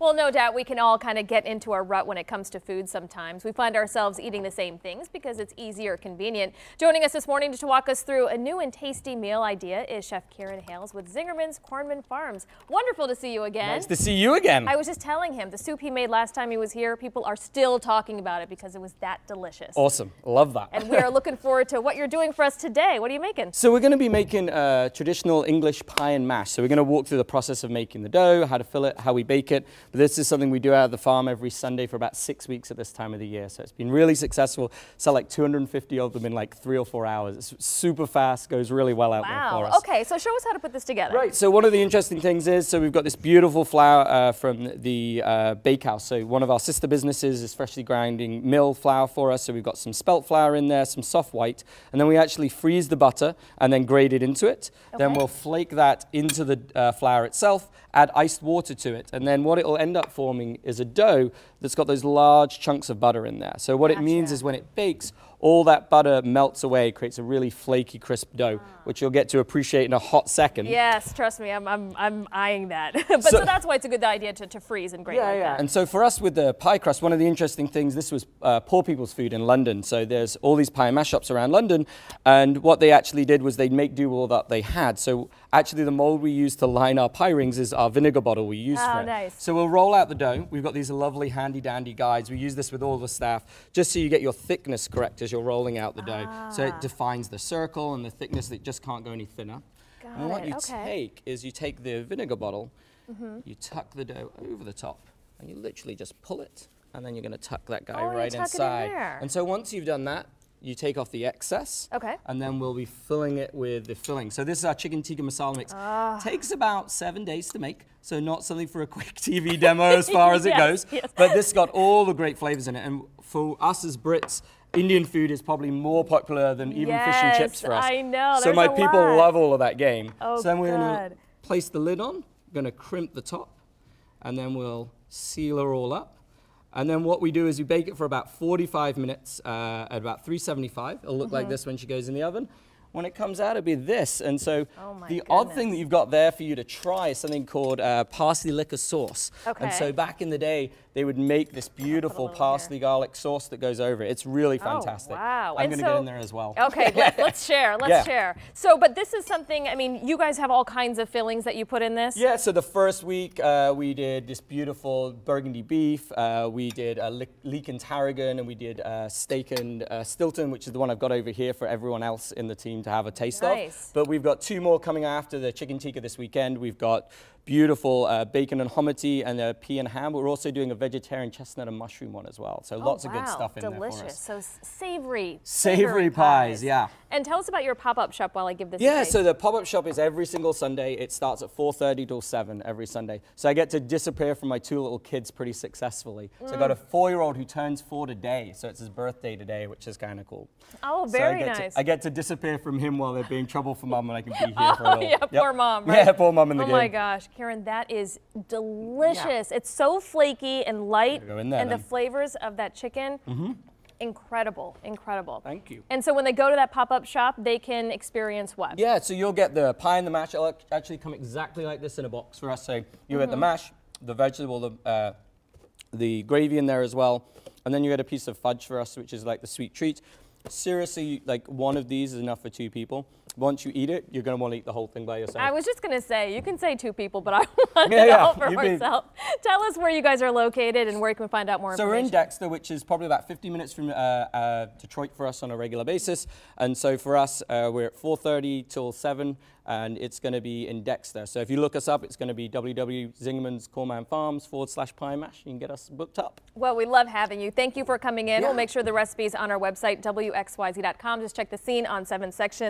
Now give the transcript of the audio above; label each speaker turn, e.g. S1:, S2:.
S1: Well, no doubt we can all kind of get into a rut when it comes to food sometimes. We find ourselves eating the same things because it's easier, convenient. Joining us this morning to walk us through a new and tasty meal idea is Chef Kieran Hales with Zingerman's Cornman Farms. Wonderful to see you again.
S2: Nice to see you again.
S1: I was just telling him the soup he made last time he was here, people are still talking about it because it was that delicious.
S2: Awesome. Love that.
S1: And we are looking forward to what you're doing for us today. What are you making?
S2: So we're going to be making traditional English pie and mash. So we're going to walk through the process of making the dough, how to fill it, how we bake it. But this is something we do out of the farm every Sunday for about 6 weeks at this time of the year. So it's been really successful. Sell like 250 of them in like 3 or 4 hours. It's super fast, goes really well out there for us.
S1: Okay, so show us how to put this together.
S2: Right, so one of the interesting things is, so we've got this beautiful flour from the bakehouse. So one of our sister businesses is freshly grinding mill flour for us. So we've got some spelt flour in there, some soft white, and then we actually freeze the butter and then grate it into it. Okay. Then we'll flake that into the flour itself, add iced water to it, and then what it will end up forming is a dough that's got those large chunks of butter in there. So what it means is when it bakes, all that butter melts away, creates a really flaky, crisp dough, which you'll get to appreciate in a hot second.
S1: Yes, trust me, I'm eyeing that. But so that's why it's a good idea to freeze and grate like that.
S2: And so for us with the pie crust, one of the interesting things, this was poor people's food in London. So there's all these pie and mash shops around London, and what they actually did was they'd make do with all that they had. So actually the mold we use to line our pie rings is our vinegar bottle we use for it.
S1: Nice.
S2: So we'll roll out the dough. We've got these lovely handy dandy guides. We use this with all the staff just so you get your thickness correct as you're rolling out the dough. So it defines the circle and the thickness that just can't go any thinner. And what you take is you take the vinegar bottle, you tuck the dough over the top, and you literally just pull it, and then you're going to tuck that guy right inside. And so once you've done that, you take off the excess, and then we'll be filling it with the filling. So this is our chicken tikka masala mix. Takes about 7 days to make, so not something for a quick TV demo as far as it goes, but this got all the great flavors in it. And for us as Brits, Indian food is probably more popular than even fish and chips for us.
S1: I know.
S2: So my people love all of that game.
S1: So
S2: then we're going to place the lid on, going to crimp the top, and then we'll seal her all up. And then what we do is we bake it for about 45 minutes at about 375. It'll look like this when she goes in the oven. When it comes out, it'll be this. And so the odd thing that you've got there for you to try is something called Parsley liquor sauce. And so back in the day, they would make this beautiful parsley garlic sauce that goes over it. It's really fantastic.
S1: Wow.
S2: I'm going to get in there as well.
S1: Okay, let's share. Let's share. So, but this is something, I mean, you guys have all kinds of fillings that you put in this?
S2: Yeah, so the first week we did this beautiful burgundy beef. We did leek and tarragon, and we did steak and Stilton, which is the one I've got over here for everyone else in the team to have a taste of. But we've got 2 more coming after the chicken tikka this weekend. We've got beautiful bacon and hominy and pea and ham. We're also doing a vegetarian chestnut and mushroom one as well. So lots of good stuff in there for us.
S1: Delicious. So savory.
S2: Savory pies, yeah.
S1: And tell us about your pop-up shop while I give this a taste.
S2: So the pop-up shop is every single Sunday. It starts at 4:30 till 7 every Sunday. So I get to disappear from my 2 little kids pretty successfully. So I got a 4-year-old who turns 4 today. So it's his birthday today, which is kind of cool.
S1: Oh, very nice.
S2: I get to disappear from him while they're being trouble for mom, and I can be here for a little.
S1: Yeah, poor mom, right?
S2: Yeah, poor mom in the game.
S1: Oh my gosh, Kieran, that is delicious. It's so flaky and light, and the flavors of that chicken, incredible, incredible.
S2: Thank you.
S1: And so when they go to that pop-up shop, they can experience what?
S2: Yeah, so you'll get the pie and the mash. It'll actually come exactly like this in a box for us. So you get the mash, the vegetable, the gravy in there as well, and then you get a piece of fudge for us, which is like the sweet treat. Seriously, like one of these is enough for 2 people. Once you eat it, you're going to want to eat the whole thing by yourself.
S1: I was just going to say, you can say 2 people, but I want it all for myself. Tell us where you guys are located and where you can find out more information.
S2: So we're in Dexter, which is probably about 50 minutes from Detroit for us on a regular basis. And so for us, we're at 4:30 till 7, and it's going to be in Dexter. So if you look us up, it's going to be www.zingerman's Cornman Farms /pie mash. You can get us booked up.
S1: Well, we love having you. Thank you for coming in. We'll make sure the recipe's on our website, WXYZ.com. Just check the scene on 7th section.